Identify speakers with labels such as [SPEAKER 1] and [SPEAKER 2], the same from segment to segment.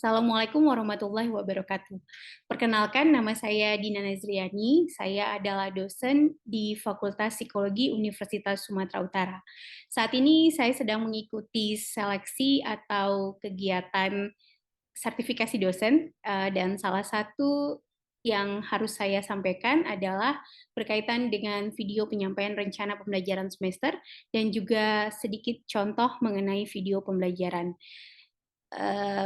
[SPEAKER 1] Assalamualaikum warahmatullahi wabarakatuh. Perkenalkan, nama saya Dina Nazriani. Saya adalah dosen di Fakultas Psikologi Universitas Sumatera Utara. Saat ini saya sedang mengikuti seleksi atau kegiatan sertifikasi dosen, dan salah satu yang harus saya sampaikan adalah berkaitan dengan video penyampaian rencana pembelajaran semester dan juga sedikit contoh mengenai video pembelajaran.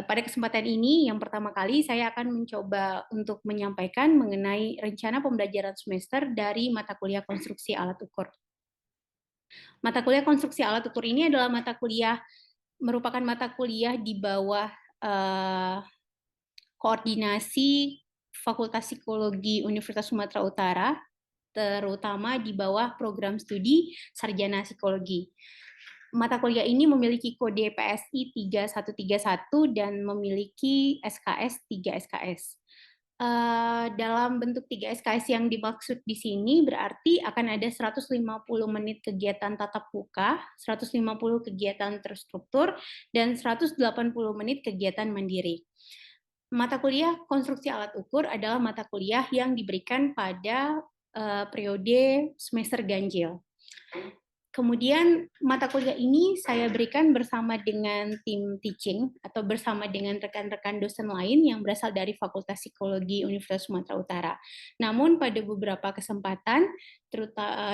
[SPEAKER 1] Pada kesempatan ini, yang pertama kali saya akan mencoba untuk menyampaikan mengenai rencana pembelajaran semester dari mata kuliah konstruksi alat ukur. Mata kuliah konstruksi alat ukur ini adalah merupakan mata kuliah di bawah koordinasi Fakultas Psikologi Universitas Sumatera Utara, terutama di bawah program studi Sarjana Psikologi. Mata kuliah ini memiliki kode PSI 3131 dan memiliki SKS 3 SKS. Dalam bentuk 3 SKS yang dimaksud di sini berarti akan ada 150 menit kegiatan tatap muka, 150 kegiatan terstruktur, dan 180 menit kegiatan mandiri. Mata kuliah konstruksi alat ukur adalah mata kuliah yang diberikan pada periode semester ganjil. Kemudian mata kuliah ini saya berikan bersama dengan tim teaching atau bersama dengan rekan-rekan dosen lain yang berasal dari Fakultas Psikologi Universitas Sumatera Utara. Namun pada beberapa kesempatan,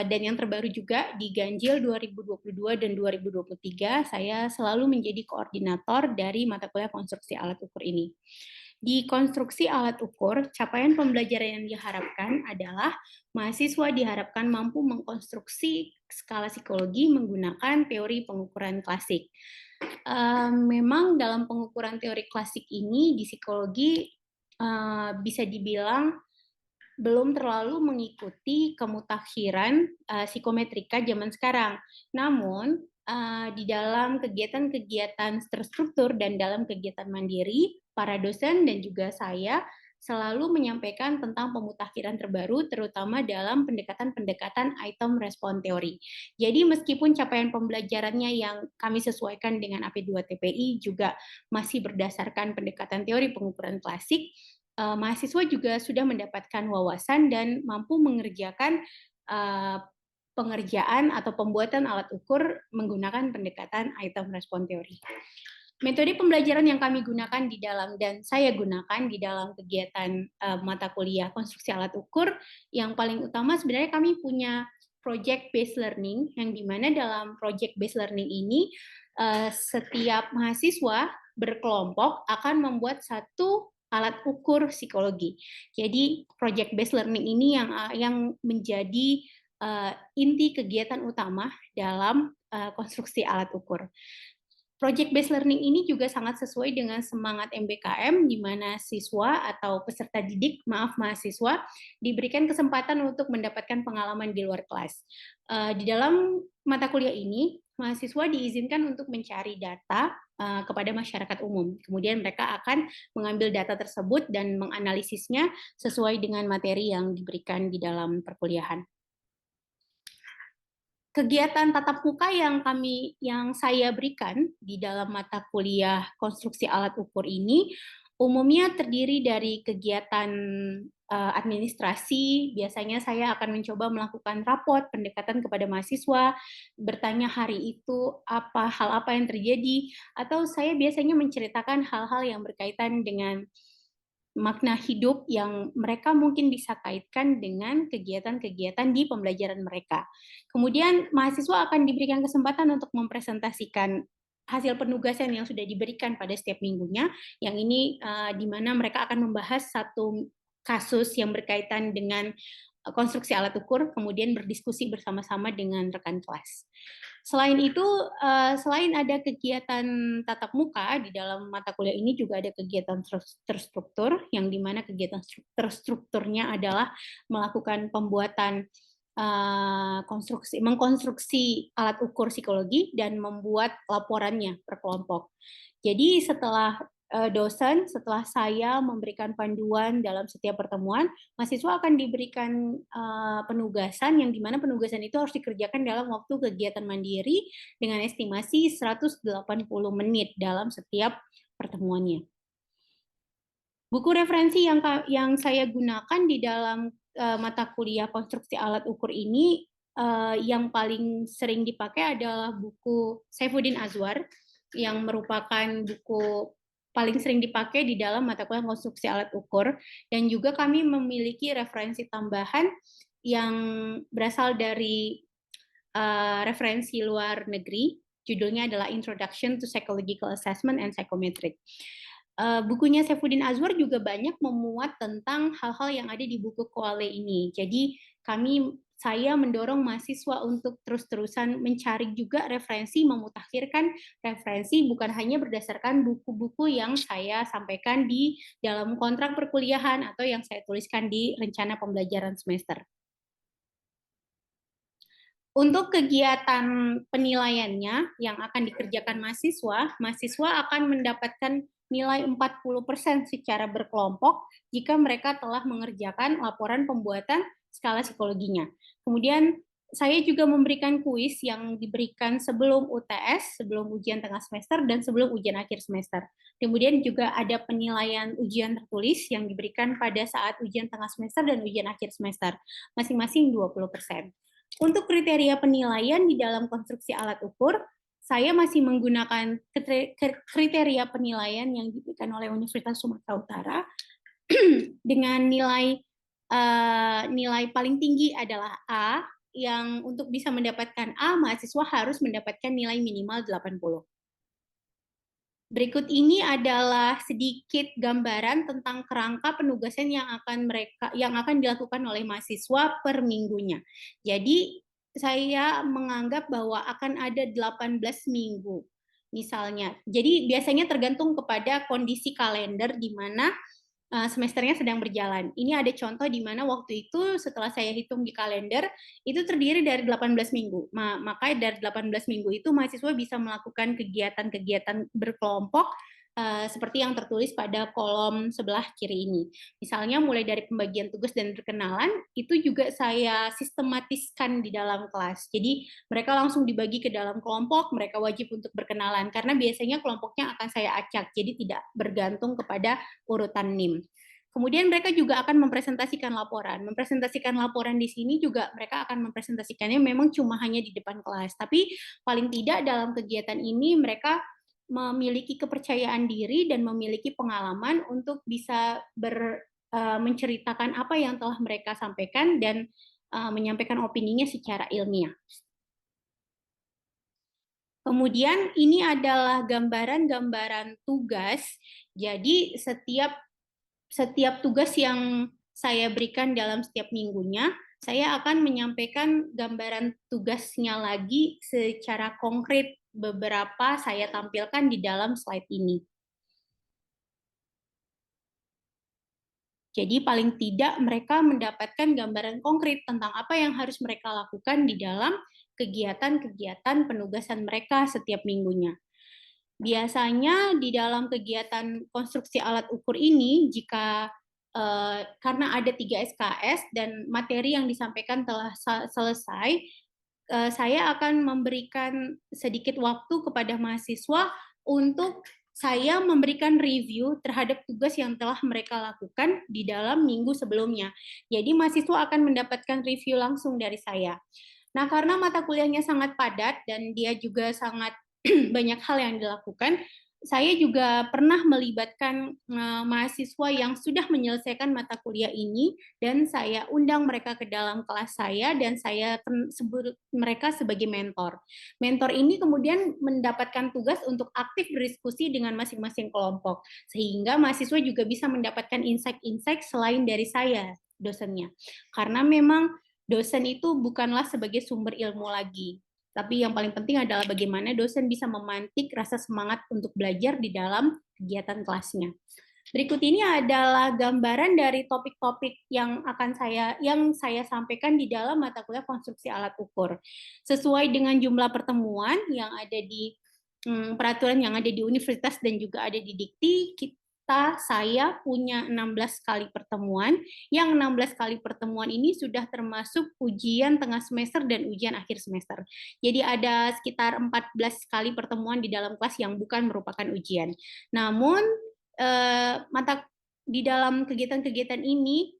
[SPEAKER 1] dan yang terbaru juga di Ganjil 2022 dan 2023, saya selalu menjadi koordinator dari mata kuliah konstruksi alat ukur ini. Di konstruksi alat ukur, capaian pembelajaran yang diharapkan adalah mahasiswa diharapkan mampu mengkonstruksi skala psikologi menggunakan teori pengukuran klasik. Memang dalam pengukuran teori klasik ini di psikologi bisa dibilang belum terlalu mengikuti kemutakhiran psikometrika zaman sekarang. Namun di dalam kegiatan-kegiatan terstruktur dan dalam kegiatan mandiri, para dosen dan juga saya selalu menyampaikan tentang pemutakhiran terbaru, terutama dalam pendekatan-pendekatan item respon teori. Jadi meskipun capaian pembelajarannya yang kami sesuaikan dengan AP2TPI juga masih berdasarkan pendekatan teori pengukuran klasik, mahasiswa juga sudah mendapatkan wawasan dan mampu mengerjakan pengerjaan atau pembuatan alat ukur menggunakan pendekatan item respon teori. Metode pembelajaran yang kami gunakan di dalam dan saya gunakan di dalam kegiatan mata kuliah konstruksi alat ukur, yang paling utama sebenarnya kami punya project based learning, yang dimana dalam project based learning ini setiap mahasiswa berkelompok akan membuat satu alat ukur psikologi. Jadi project based learning ini yang menjadi inti kegiatan utama dalam konstruksi alat ukur. Project based learning ini juga sangat sesuai dengan semangat MBKM, di mana siswa atau peserta didik, mahasiswa, diberikan kesempatan untuk mendapatkan pengalaman di luar kelas. Di dalam mata kuliah ini, mahasiswa diizinkan untuk mencari data kepada masyarakat umum. Kemudian mereka akan mengambil data tersebut dan menganalisisnya sesuai dengan materi yang diberikan di dalam perkuliahan. Kegiatan tatap muka yang saya berikan di dalam mata kuliah konstruksi alat ukur ini umumnya terdiri dari kegiatan administrasi. Biasanya saya akan mencoba melakukan raport pendekatan kepada mahasiswa, bertanya hari itu hal apa yang terjadi, atau saya biasanya menceritakan hal-hal yang berkaitan dengan makna hidup yang mereka mungkin bisa kaitkan dengan kegiatan-kegiatan di pembelajaran mereka. Kemudian mahasiswa akan diberikan kesempatan untuk mempresentasikan hasil penugasan yang sudah diberikan pada setiap minggunya, yang ini di mana mereka akan membahas satu kasus yang berkaitan dengan konstruksi alat ukur, kemudian berdiskusi bersama-sama dengan rekan kelas. Selain itu, selain ada kegiatan tatap muka, di dalam mata kuliah ini juga ada kegiatan terstruktur, yang dimana kegiatan terstrukturnya adalah melakukan pembuatan mengkonstruksi alat ukur psikologi dan membuat laporannya per kelompok. Jadi setelah saya memberikan panduan dalam setiap pertemuan, mahasiswa akan diberikan penugasan, yang dimana penugasan itu harus dikerjakan dalam waktu kegiatan mandiri dengan estimasi 180 menit dalam setiap pertemuannya. Buku referensi yang saya gunakan di dalam mata kuliah konstruksi alat ukur ini, yang paling sering dipakai adalah buku Saifuddin Azwar, yang merupakan buku paling sering dipakai di dalam mata kuliah konstruksi alat ukur. Dan juga kami memiliki referensi tambahan yang berasal dari referensi luar negeri. Judulnya adalah Introduction to Psychological Assessment and Psychometric. Bukunya Saifuddin Azwar juga banyak memuat tentang hal-hal yang ada di buku Koale ini. Jadi saya mendorong mahasiswa untuk terus-terusan mencari juga referensi, memutakhirkan referensi bukan hanya berdasarkan buku-buku yang saya sampaikan di dalam kontrak perkuliahan atau yang saya tuliskan di rencana pembelajaran semester. Untuk kegiatan penilaiannya yang akan dikerjakan mahasiswa akan mendapatkan nilai 40% secara berkelompok jika mereka telah mengerjakan laporan pembuatan skala psikologinya. Kemudian saya juga memberikan kuis yang diberikan sebelum UTS, sebelum ujian tengah semester, dan sebelum ujian akhir semester. Kemudian juga ada penilaian ujian tertulis yang diberikan pada saat ujian tengah semester dan ujian akhir semester, masing-masing 20%. Untuk kriteria penilaian di dalam konstruksi alat ukur, saya masih menggunakan kriteria penilaian yang diberikan oleh Universitas Sumatera Utara dengan nilai paling tinggi adalah A, yang untuk bisa mendapatkan A, mahasiswa harus mendapatkan nilai minimal 80. Berikut ini adalah sedikit gambaran tentang kerangka penugasan yang akan dilakukan oleh mahasiswa per minggunya. Jadi saya menganggap bahwa akan ada 18 minggu misalnya. Jadi biasanya tergantung kepada kondisi kalender di mana semesternya sedang berjalan. Ini ada contoh di mana waktu itu setelah saya hitung di kalender, itu terdiri dari 18 minggu. Maka dari 18 minggu itu mahasiswa bisa melakukan kegiatan-kegiatan berkelompok seperti yang tertulis pada kolom sebelah kiri ini. Misalnya mulai dari pembagian tugas dan perkenalan, itu juga saya sistematiskan di dalam kelas. Jadi mereka langsung dibagi ke dalam kelompok, mereka wajib untuk berkenalan, karena biasanya kelompoknya akan saya acak, jadi tidak bergantung kepada urutan NIM. Kemudian mereka juga akan mempresentasikan laporan. Mempresentasikan laporan di sini juga mereka akan mempresentasikannya memang cuma hanya di depan kelas. Tapi paling tidak dalam kegiatan ini mereka memiliki kepercayaan diri dan memiliki pengalaman untuk bisa menceritakan apa yang telah mereka sampaikan dan menyampaikan opininya secara ilmiah. Kemudian ini adalah gambaran-gambaran tugas. Jadi setiap tugas yang saya berikan dalam setiap minggunya, saya akan menyampaikan gambaran tugasnya lagi secara konkret. Beberapa saya tampilkan di dalam slide ini. Jadi paling tidak mereka mendapatkan gambaran konkret tentang apa yang harus mereka lakukan di dalam kegiatan-kegiatan penugasan mereka setiap minggunya. Biasanya di dalam kegiatan konstruksi alat ukur ini, jika karena ada 3 SKS dan materi yang disampaikan telah selesai, saya akan memberikan sedikit waktu kepada mahasiswa untuk saya memberikan review terhadap tugas yang telah mereka lakukan di dalam minggu sebelumnya. Jadi mahasiswa akan mendapatkan review langsung dari saya. Nah, karena mata kuliahnya sangat padat dan dia juga sangat banyak hal yang dilakukan, saya juga pernah melibatkan mahasiswa yang sudah menyelesaikan mata kuliah ini dan saya undang mereka ke dalam kelas saya dan saya sebut mereka sebagai mentor. Mentor ini kemudian mendapatkan tugas untuk aktif berdiskusi dengan masing-masing kelompok sehingga mahasiswa juga bisa mendapatkan insight-insight selain dari saya dosennya. Karena memang dosen itu bukanlah sebagai sumber ilmu lagi. Tapi yang paling penting adalah bagaimana dosen bisa memantik rasa semangat untuk belajar di dalam kegiatan kelasnya. Berikut ini adalah gambaran dari topik-topik yang saya sampaikan di dalam mata kuliah konstruksi alat ukur. Sesuai dengan jumlah pertemuan yang ada di peraturan yang ada di universitas dan juga ada di Dikti, saya punya 16 kali pertemuan, yang 16 kali pertemuan ini sudah termasuk ujian tengah semester dan ujian akhir semester. Jadi ada sekitar 14 kali pertemuan di dalam kelas yang bukan merupakan ujian. Namun di dalam kegiatan-kegiatan ini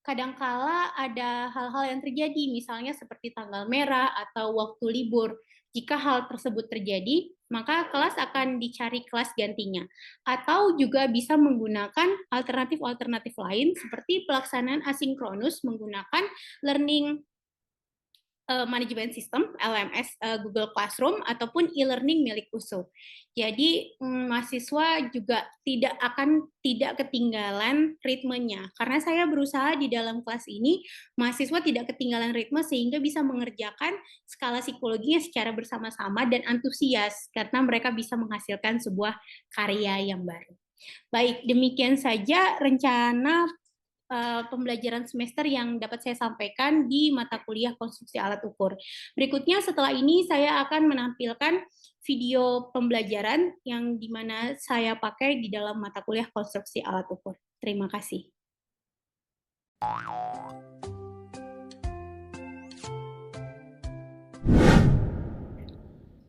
[SPEAKER 1] kadangkala ada hal-hal yang terjadi, misalnya seperti tanggal merah atau waktu libur. Jika hal tersebut terjadi, maka kelas akan dicari kelas gantinya. Atau juga bisa menggunakan alternatif-alternatif lain seperti pelaksanaan asinkronus menggunakan learning Management System (LMS) Google Classroom ataupun e-learning milik USU. Jadi mahasiswa juga tidak ketinggalan ritmenya. Karena saya berusaha di dalam kelas ini mahasiswa tidak ketinggalan ritme sehingga bisa mengerjakan skala psikologinya secara bersama-sama dan antusias karena mereka bisa menghasilkan sebuah karya yang baru. Baik, demikian saja rencana pembelajaran semester yang dapat saya sampaikan di mata kuliah konstruksi alat ukur. Berikutnya setelah ini saya akan menampilkan video pembelajaran yang dimana saya pakai di dalam mata kuliah konstruksi alat ukur. Terima kasih.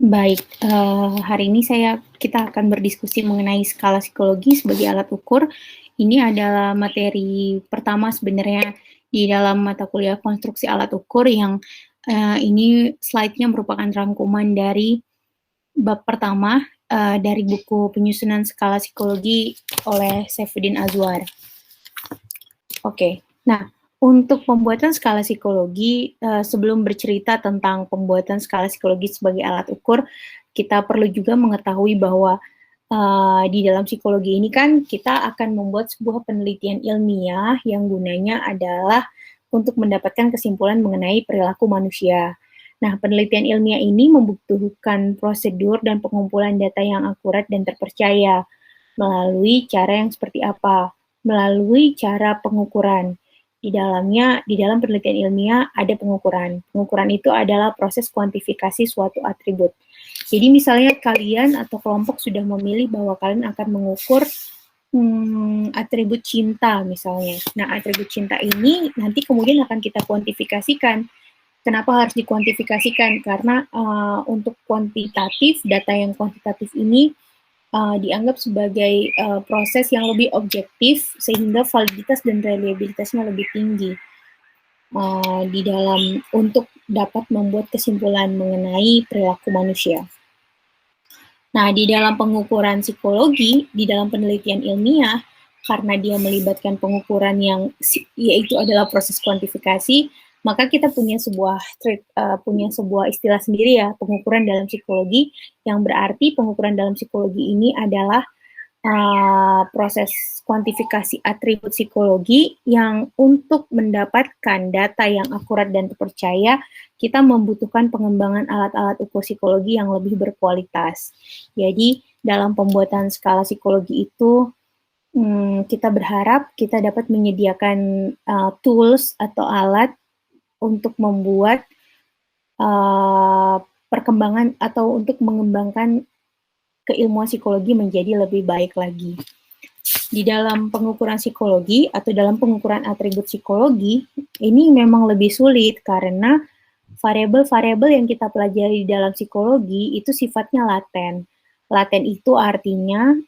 [SPEAKER 1] Baik, hari ini kita akan berdiskusi mengenai skala psikologi sebagai alat ukur. Ini adalah materi pertama sebenarnya di dalam mata kuliah konstruksi alat ukur yang ini slide-nya merupakan rangkuman dari bab pertama dari buku penyusunan skala psikologi oleh Saifuddin Azwar. Oke, nah untuk pembuatan skala psikologi, sebelum bercerita tentang pembuatan skala psikologi sebagai alat ukur, kita perlu juga mengetahui bahwa di dalam psikologi ini kan kita akan membuat sebuah penelitian ilmiah yang gunanya adalah untuk mendapatkan kesimpulan mengenai perilaku manusia. Nah, penelitian ilmiah ini membutuhkan prosedur dan pengumpulan data yang akurat dan terpercaya melalui cara yang seperti apa? Melalui cara pengukuran. Di dalam penelitian ilmiah ada pengukuran. Pengukuran itu adalah proses kuantifikasi suatu atribut. Jadi misalnya kalian atau kelompok sudah memilih bahwa kalian akan mengukur atribut cinta misalnya. Nah, atribut cinta ini nanti kemudian akan kita kuantifikasikan. Kenapa harus dikuantifikasikan? Karena untuk kuantitatif, data yang kuantitatif ini dianggap sebagai proses yang lebih objektif sehingga validitas dan reliabilitasnya lebih tinggi di dalam untuk dapat membuat kesimpulan mengenai perilaku manusia. Nah, di dalam pengukuran psikologi, di dalam penelitian ilmiah, karena dia melibatkan pengukuran yang yaitu adalah proses kuantifikasi, maka kita punya sebuah istilah sendiri ya, pengukuran dalam psikologi, yang berarti pengukuran dalam psikologi ini adalah proses kuantifikasi atribut psikologi yang untuk mendapatkan data yang akurat dan terpercaya, kita membutuhkan pengembangan alat-alat ukur psikologi yang lebih berkualitas. Jadi, dalam pembuatan skala psikologi itu, kita berharap kita dapat menyediakan tools atau alat untuk membuat perkembangan atau untuk mengembangkan keilmuan psikologi menjadi lebih baik lagi. Di dalam pengukuran psikologi atau dalam pengukuran atribut psikologi, ini memang lebih sulit karena variabel-variabel yang kita pelajari di dalam psikologi itu sifatnya laten. Laten itu artinya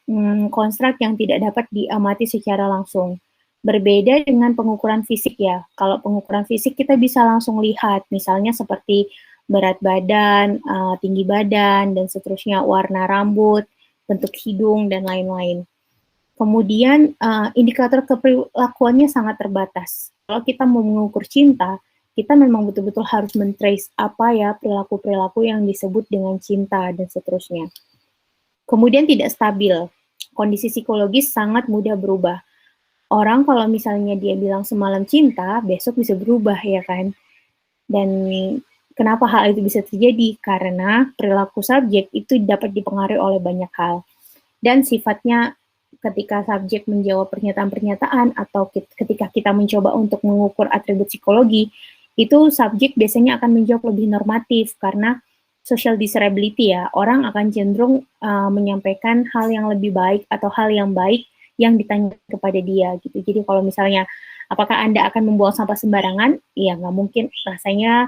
[SPEAKER 1] konstruk yang tidak dapat diamati secara langsung. Berbeda dengan pengukuran fisik ya. Kalau pengukuran fisik kita bisa langsung lihat, misalnya seperti berat badan, tinggi badan, dan seterusnya, warna rambut, bentuk hidung, dan lain-lain. Kemudian indikator keperilakuannya sangat terbatas. Kalau kita mau mengukur cinta, kita memang betul-betul harus men-trace apa ya perilaku-perilaku yang disebut dengan cinta, dan seterusnya. Kemudian tidak stabil. Kondisi psikologis sangat mudah berubah. Orang kalau misalnya dia bilang semalam cinta, besok bisa berubah ya kan. Dan kenapa hal itu bisa terjadi? Karena perilaku subjek itu dapat dipengaruhi oleh banyak hal. Dan sifatnya ketika subjek menjawab pernyataan-pernyataan atau ketika kita mencoba untuk mengukur atribut psikologi, itu subjek biasanya akan menjawab lebih normatif karena social desirability ya. Orang akan cenderung menyampaikan hal yang lebih baik atau hal yang baik yang ditanya kepada dia gitu. Jadi kalau misalnya apakah Anda akan membuang sampah sembarangan? Ya nggak mungkin, rasanya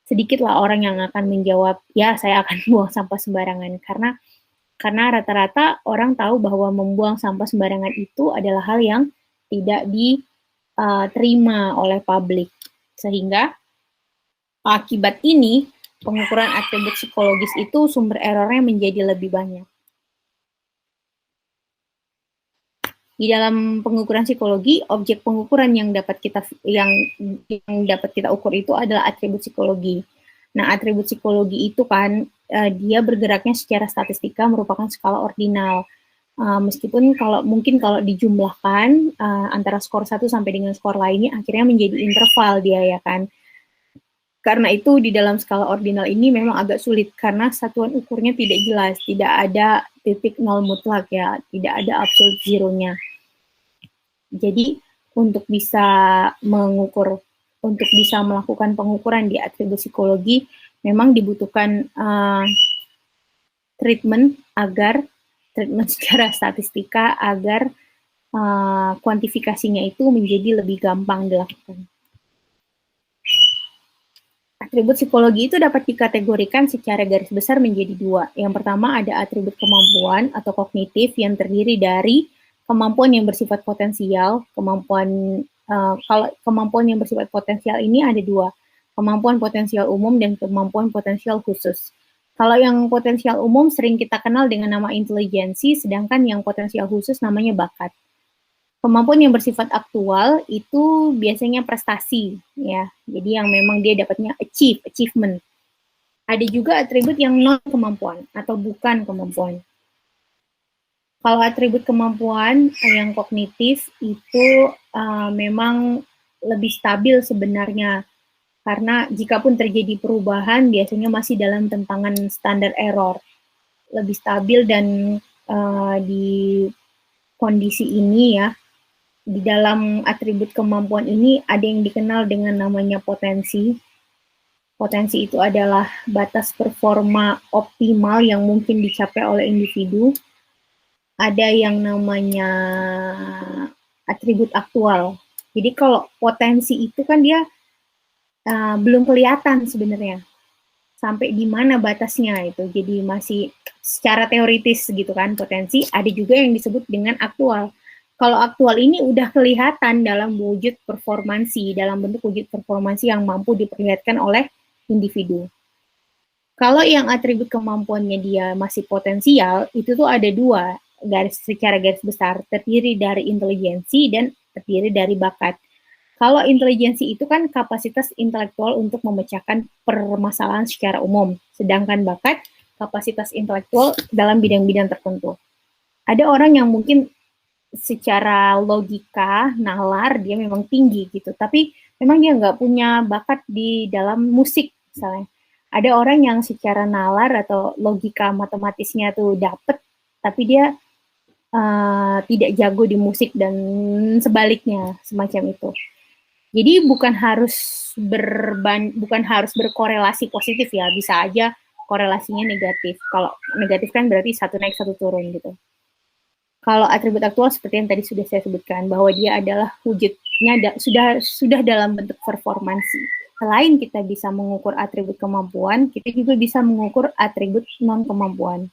[SPEAKER 1] sedikitlah orang yang akan menjawab, ya saya akan buang sampah sembarangan, karena rata-rata orang tahu bahwa membuang sampah sembarangan itu adalah hal yang tidak diterima oleh publik. Sehingga akibat ini, pengukuran atribut psikologis itu sumber errornya menjadi lebih banyak. Di dalam pengukuran psikologi, objek pengukuran yang dapat kita ukur itu adalah atribut psikologi. Nah, atribut psikologi itu kan dia bergeraknya secara statistika merupakan skala ordinal. Meskipun kalau dijumlahkan antara skor 1 sampai dengan skor lainnya akhirnya menjadi interval dia ya kan. Karena itu di dalam skala ordinal ini memang agak sulit karena satuan ukurnya tidak jelas, tidak ada titik nol mutlak ya, tidak ada absolute zero-nya. Jadi untuk bisa melakukan pengukuran di atribut psikologi memang dibutuhkan treatment secara statistika agar kuantifikasinya itu menjadi lebih gampang dilakukan. Atribut psikologi itu dapat dikategorikan secara garis besar menjadi dua. Yang pertama ada atribut kemampuan atau kognitif yang terdiri dari kemampuan yang bersifat potensial. Kalau kemampuan yang bersifat potensial ini ada dua, kemampuan potensial umum dan kemampuan potensial khusus. Kalau yang potensial umum sering kita kenal dengan nama intelijensi, sedangkan yang potensial khusus namanya bakat. Kemampuan yang bersifat aktual itu biasanya prestasi, ya. Jadi yang memang dia dapatnya achievement. Ada juga atribut yang non kemampuan atau bukan kemampuan. Kalau atribut kemampuan yang kognitif itu memang lebih stabil sebenarnya, karena jikapun terjadi perubahan biasanya masih dalam tentangan standar error. Lebih stabil dan di kondisi ini ya, di dalam atribut kemampuan ini ada yang dikenal dengan namanya potensi. Potensi itu adalah batas performa optimal yang mungkin dicapai oleh individu. Ada yang namanya atribut aktual. Jadi kalau potensi itu kan dia belum kelihatan sebenarnya sampai di mana batasnya itu. Jadi masih secara teoritis gitu kan potensi. Ada juga yang disebut dengan aktual. Kalau aktual ini udah kelihatan dalam wujud performansi, dalam bentuk wujud performansi yang mampu diperlihatkan oleh individu. Kalau yang atribut kemampuannya dia masih potensial, itu tuh ada dua, secara garis besar, terdiri dari intelijensi dan terdiri dari bakat. Kalau intelijensi itu kan kapasitas intelektual untuk memecahkan permasalahan secara umum, sedangkan bakat kapasitas intelektual dalam bidang-bidang tertentu. Ada orang yang mungkin secara logika, nalar, dia memang tinggi gitu. Tapi memang dia nggak punya bakat di dalam musik misalnya. Ada orang yang secara nalar atau logika matematisnya tuh dapet, tapi dia tidak jago di musik dan sebaliknya, semacam itu. Jadi bukan harus berkorelasi positif ya, bisa aja korelasinya negatif. Kalau negatif kan berarti satu naik satu turun gitu. Kalau atribut aktual seperti yang tadi sudah saya sebutkan, bahwa dia adalah wujudnya sudah dalam bentuk performansi. Selain kita bisa mengukur atribut kemampuan, kita juga bisa mengukur atribut non-kemampuan.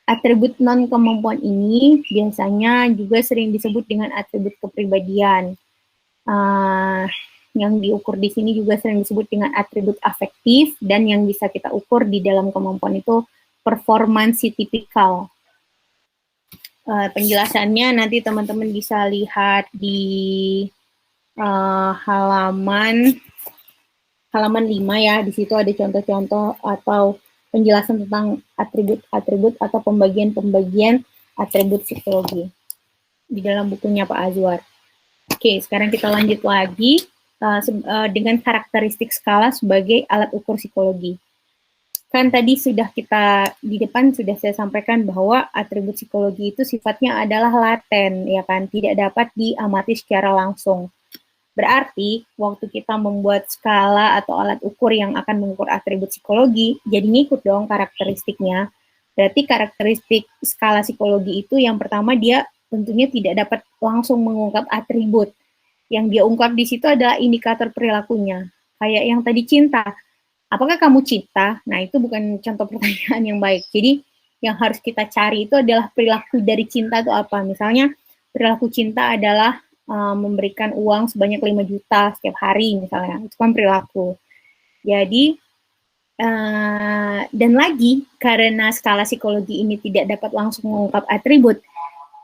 [SPEAKER 1] Atribut non-kemampuan ini biasanya juga sering disebut dengan atribut kepribadian. Yang diukur di sini juga sering disebut dengan atribut afektif, dan yang bisa kita ukur di dalam kemampuan itu performansi tipikal. Penjelasannya nanti teman-teman bisa lihat di halaman 5 ya. Di situ ada contoh-contoh atau penjelasan tentang atribut-atribut atau pembagian-pembagian atribut psikologi di dalam bukunya Pak Azwar. Oke, sekarang kita lanjut lagi dengan karakteristik skala sebagai alat ukur psikologi. Kan tadi di depan sudah saya sampaikan bahwa atribut psikologi itu sifatnya adalah laten, ya kan, tidak dapat diamati secara langsung. Berarti, waktu kita membuat skala atau alat ukur yang akan mengukur atribut psikologi, jadi ngikut dong karakteristiknya. Berarti karakteristik skala psikologi itu yang pertama dia tentunya tidak dapat langsung mengungkap atribut. Yang dia ungkap di situ adalah indikator perilakunya. Kayak yang tadi cinta. Apakah kamu cinta? Nah, itu bukan contoh pertanyaan yang baik. Jadi, yang harus kita cari itu adalah perilaku dari cinta itu apa. Misalnya, perilaku cinta adalah memberikan uang sebanyak 5 juta setiap hari misalnya, itu kan perilaku. Jadi, dan lagi karena skala psikologi ini tidak dapat langsung mengungkap atribut,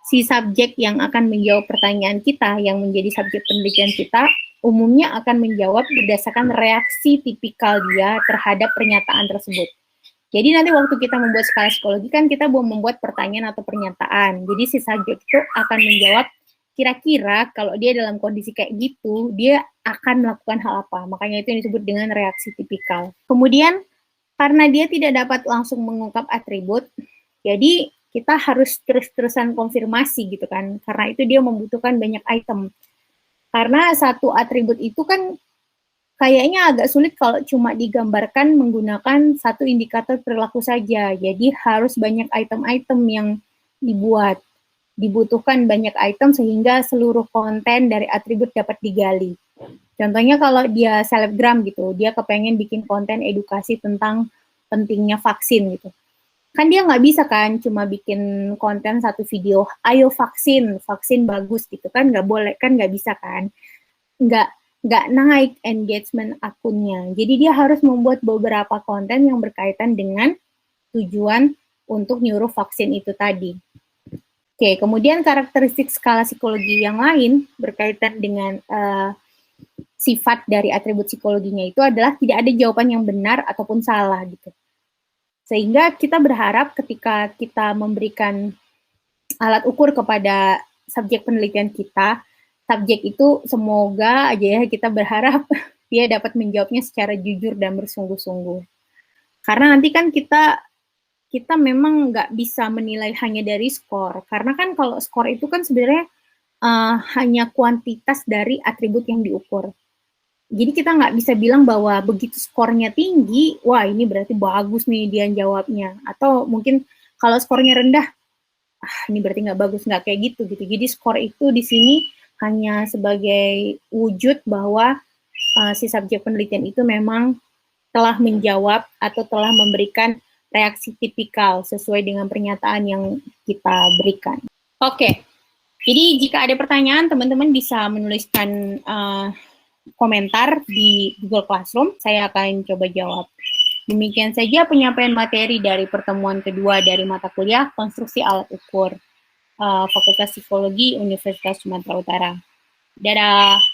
[SPEAKER 1] si subjek yang akan menjawab pertanyaan kita, yang menjadi subjek penelitian kita, umumnya akan menjawab berdasarkan reaksi tipikal dia terhadap pernyataan tersebut. Jadi nanti waktu kita membuat skala psikologi kan kita mau membuat pertanyaan atau pernyataan. Jadi si subjek itu akan menjawab kira-kira kalau dia dalam kondisi kayak gitu, dia akan melakukan hal apa. Makanya itu yang disebut dengan reaksi tipikal. Kemudian karena dia tidak dapat langsung mengungkap atribut, jadi kita harus terus-terusan konfirmasi gitu kan. Karena itu dia membutuhkan banyak item. Karena satu atribut itu kan kayaknya agak sulit kalau cuma digambarkan menggunakan satu indikator perilaku saja. Jadi harus banyak item-item yang dibuat. Dibutuhkan banyak item sehingga seluruh konten dari atribut dapat digali. Contohnya kalau dia selebgram gitu, dia kepengen bikin konten edukasi tentang pentingnya vaksin gitu. Kan dia nggak bisa kan cuma bikin konten satu video, ayo vaksin bagus gitu kan, nggak boleh kan, nggak bisa kan. Nggak naik engagement akunnya. Jadi dia harus membuat beberapa konten yang berkaitan dengan tujuan untuk nyuruh vaksin itu tadi. Oke, kemudian karakteristik skala psikologi yang lain berkaitan dengan sifat dari atribut psikologinya itu adalah tidak ada jawaban yang benar ataupun salah gitu. Sehingga kita berharap ketika kita memberikan alat ukur kepada subjek penelitian kita, subjek itu semoga aja ya kita berharap dia dapat menjawabnya secara jujur dan bersungguh-sungguh. Karena nanti kan kita memang nggak bisa menilai hanya dari skor, karena kan kalau skor itu kan sebenarnya hanya kuantitas dari atribut yang diukur. Jadi kita nggak bisa bilang bahwa begitu skornya tinggi, wah ini berarti bagus nih dia jawabnya. Atau mungkin kalau skornya rendah, ini berarti nggak bagus, nggak kayak gitu. Jadi skor itu di sini hanya sebagai wujud bahwa si subjek penelitian itu memang telah menjawab atau telah memberikan reaksi tipikal sesuai dengan pernyataan yang kita berikan. Oke, jadi jika ada pertanyaan, teman-teman bisa menuliskan komentar di Google Classroom, saya akan coba jawab. Demikian saja penyampaian materi dari pertemuan kedua dari mata kuliah Konstruksi Alat Ukur, Fakultas Psikologi Universitas Sumatera Utara. Dadah!